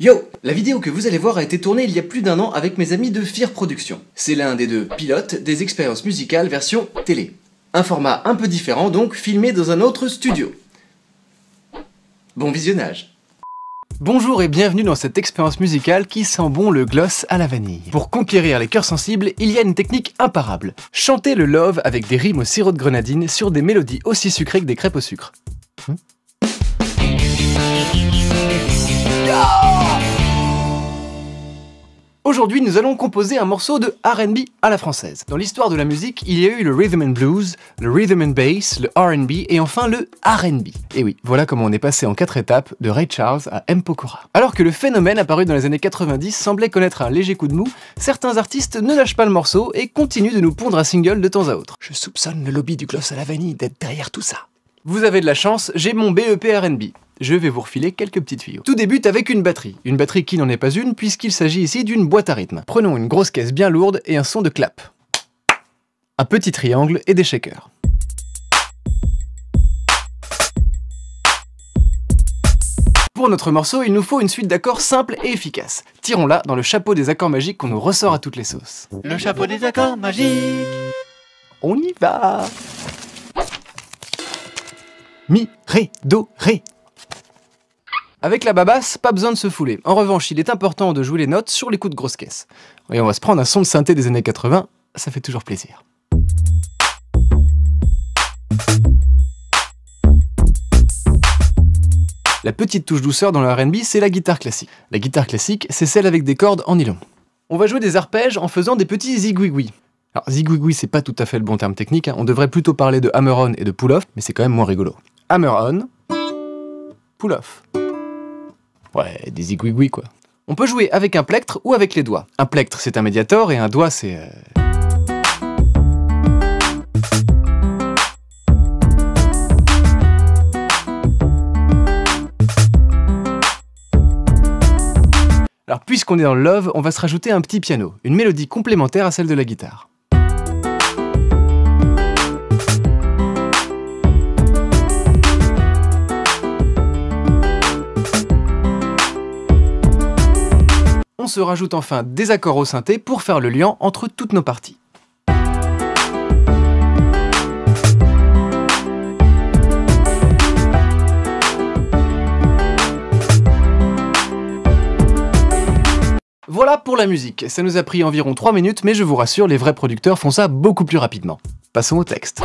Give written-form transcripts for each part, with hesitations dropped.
Yo! La vidéo que vous allez voir a été tournée il y a plus d'1 an avec mes amis de Fear Production. C'est l'un des deux pilotes des expériences musicales version télé. Un format un peu différent donc, filmé dans un autre studio. Bon visionnage. Bonjour et bienvenue dans cette expérience musicale qui sent bon le gloss à la vanille. Pour conquérir les cœurs sensibles, il y a une technique imparable. Chanter le love avec des rimes au sirop de grenadine sur des mélodies aussi sucrées que des crêpes au sucre. Aujourd'hui, nous allons composer un morceau de R&B à la française. Dans l'histoire de la musique, il y a eu le rhythm and blues, le rhythm and bass, le R&B et enfin le R&B. Et oui, voilà comment on est passé en 4 étapes de Ray Charles à M. Pokora. Alors que le phénomène apparu dans les années 90 semblait connaître un léger coup de mou, certains artistes ne lâchent pas le morceau et continuent de nous pondre un single de temps à autre. Je soupçonne le lobby du gloss à la vanille d'être derrière tout ça. Vous avez de la chance, j'ai mon BEP R&B. Je vais vous refiler quelques petits tuyaux. Tout débute avec une batterie qui n'en est pas une puisqu'il s'agit ici d'une boîte à rythme. Prenons une grosse caisse bien lourde et un son de clap. Un petit triangle et des shakers. Pour notre morceau, il nous faut une suite d'accords simples et efficaces. Tirons-la dans le chapeau des accords magiques qu'on nous ressort à toutes les sauces. Le chapeau des accords magiques. On y va. Mi, ré, do, ré. Avec la babasse, pas besoin de se fouler. En revanche, il est important de jouer les notes sur les coups de grosse caisse. Et on va se prendre un son de synthé des années 80, ça fait toujours plaisir. La petite touche douceur dans le R&B, c'est la guitare classique. La guitare classique, c'est celle avec des cordes en nylon. On va jouer des arpèges en faisant des petits zigouigouis. Alors zigouigoui, c'est pas tout à fait le bon terme technique, hein. On devrait plutôt parler de hammer-on et de pull-off, mais c'est quand même moins rigolo. Hammer-on, pull-off. Ouais, des zigouigouis quoi. On peut jouer avec un plectre ou avec les doigts. Un plectre c'est un médiator et un doigt c'est... Alors puisqu'on est dans le love, on va se rajouter un petit piano, une mélodie complémentaire à celle de la guitare. On se rajoute enfin des accords au synthé pour faire le lien entre toutes nos parties. Voilà pour la musique. Ça nous a pris environ 3 minutes, mais je vous rassure, les vrais producteurs font ça beaucoup plus rapidement. Passons au texte.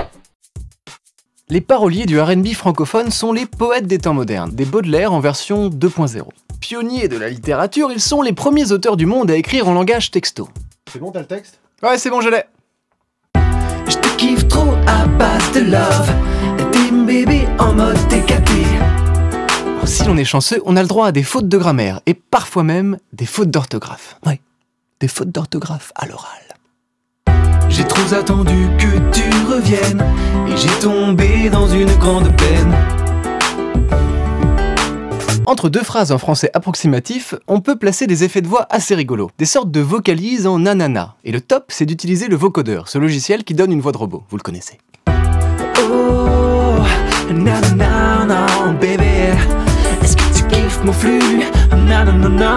Les paroliers du R&B francophone sont les poètes des temps modernes, des Baudelaire en version 2.0. Pionniers de la littérature, ils sont les premiers auteurs du monde à écrire en langage texto. C'est bon, t'as le texte? Ouais, c'est bon, je l'ai. Je te kiffe trop à base de love. T'es mon bébé en mode TKT. Si l'on est chanceux, on a le droit à des fautes de grammaire, et parfois même des fautes d'orthographe. Ouais, des fautes d'orthographe à l'oral. J'ai trop attendu que tu reviennes, et j'ai tombé dans une grande peine. Entre deux phrases en français approximatif, on peut placer des effets de voix assez rigolos, des sortes de vocalises en nanana. Et le top, c'est d'utiliser le vocodeur, ce logiciel qui donne une voix de robot, vous le connaissez. Oh, nanana, bébé. Est-ce que tu kiffes mon flux? Nanana,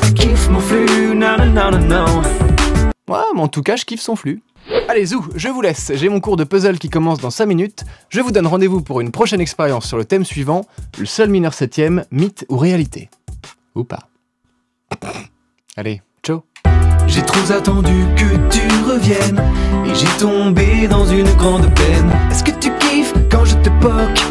tu kiffes mon flux? Nanana. Ouais, mais en tout cas, je kiffe son flux. Allez, zou, je vous laisse, j'ai mon cours de puzzle qui commence dans 5 minutes. Je vous donne rendez-vous pour une prochaine expérience sur le thème suivant, le sol mineur septième, mythe ou réalité. Ou pas. Allez, ciao. J'ai trop attendu que tu reviennes, et j'ai tombé dans une grande peine. Est-ce que tu kiffes quand je te poque?